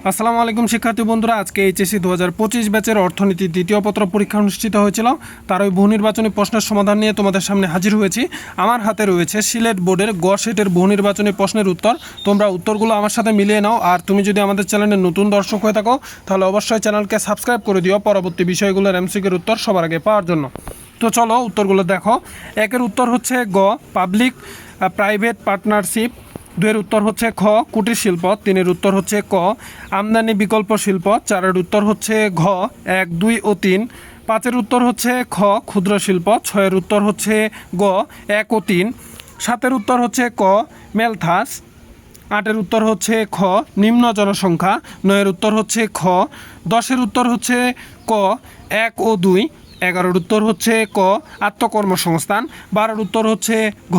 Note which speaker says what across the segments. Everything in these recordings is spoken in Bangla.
Speaker 1: আসসালামু আলাইকুম শিক্ষার্থী বন্ধুরা, আজকে এইচএসসি 2025 ব্যাচের অর্থনীতি দ্বিতীয় পত্র পরীক্ষা অনুষ্ঠিত হয়েছিল। তার ওই বহুনির্বাচনী প্রশ্নের সমাধান নিয়ে তোমাদের সামনে হাজির হয়েছি। আমার হাতে রয়েছে সিলেট বোর্ডের গ সেটের বহুনির্বাচনী প্রশ্নের উত্তর। তোমরা উত্তরগুলো আমার সাথে মিলিয়ে নাও। আর তুমি যদি আমাদের চ্যানেলে নতুন দর্শক হয়ে থাকো তাহলে অবশ্যই চ্যানেলকে সাবস্ক্রাইব করে দিও পরবর্তী বিষয়গুলোর এমসিকিউর উত্তর সবার আগে পাওয়ার জন্য। তো চলো উত্তরগুলো দেখো। একের উত্তর হচ্ছে গ পাবলিক প্রাইভেট পার্টনারশিপ, দুয়ের উত্তর হচ্ছে খ কুটির শিল্প, তিনের উত্তর হচ্ছে ক আমদানি বিকল্প শিল্প, চারের উত্তর হচ্ছে ঘ 1, 2 ও 3, পাঁচের উত্তর হচ্ছে খ ক্ষুদ্র শিল্প, ছয়ের উত্তর হচ্ছে গ 1 ও 3, সাতের উত্তর হচ্ছে ক মেলথাস, আটের উত্তর হচ্ছে খ নিম্ন জনসংখ্যা, নয়ের উত্তর হচ্ছে খ, দশের উত্তর হচ্ছে ক 1 ও 2, 11-এর উত্তর হচ্ছে ক আত্মকর্মসংস্থান, 12-এর উত্তর হচ্ছে ঘ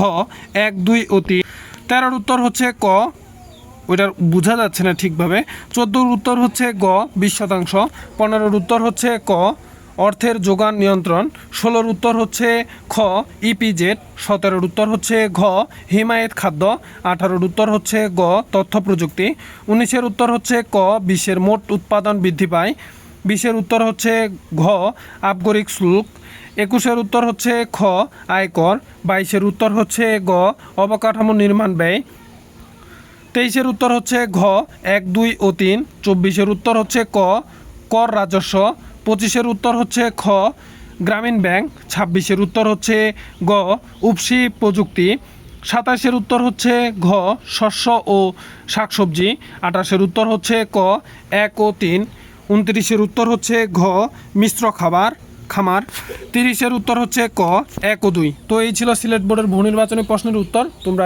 Speaker 1: 1, 2 ও 3, 13-এর উত্তর হচ্ছে ক, ওইটার বোঝা যাচ্ছে না ঠিকভাবে, 14-এর উত্তর হচ্ছে গ 20%, 15-এর উত্তর হচ্ছে ক অর্থের যোগান নিয়ন্ত্রণ, 16-এর উত্তর হচ্ছে খ ইপিজেড, 17-এর উত্তর হচ্ছে ঘ হিমায়ত খাদ্য, 18-এর উত্তর হচ্ছে গ তথ্য প্রযুক্তি, 19-এর উত্তর হচ্ছে ক বিশ্বের মোট উৎপাদন বৃদ্ধি পায়, 20-এর উত্তর হচ্ছে ঘ আবগারিক শুল্ক, 21-এর উত্তর হচ্ছে খ আয়কর, 22-এর উত্তর হচ্ছে গ অবকাঠামো নির্মাণ ব্যয়, 23-এর উত্তর হচ্ছে ঘ 1, 2 ও 3, 24-এর উত্তর হচ্ছে ক কর রাজস্ব, 25-এর উত্তর হচ্ছে খ গ্রামীণ ব্যাংক, 26-এর উত্তর হচ্ছে গ উপসি প্রযুক্তি, 27-এর উত্তর হচ্ছে ঘ শস্য ও শাকসবজি, 28-এর উত্তর হচ্ছে ক 1 ও 3, 29-এর উত্তর হচ্ছে ঘ মিশ্র খামার, 30-এর উত্তর হচ্ছে ক 1 ও 2। তো এই ছিল সিলেট বোর্ডের বহুনির্বাচনী প্রশ্নের উত্তর। তোমরা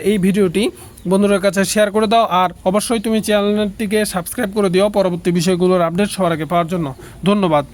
Speaker 1: এই ভিডিওটি বন্ধুদের কাছে শেয়ার করে দাও, আর অবশ্যই তুমি চ্যানেলটিকে সাবস্ক্রাইব করে দিও পরবর্তী বিষয়গুলোর আপডেট সবার আগে পাওয়ার জন্য। ধন্যবাদ।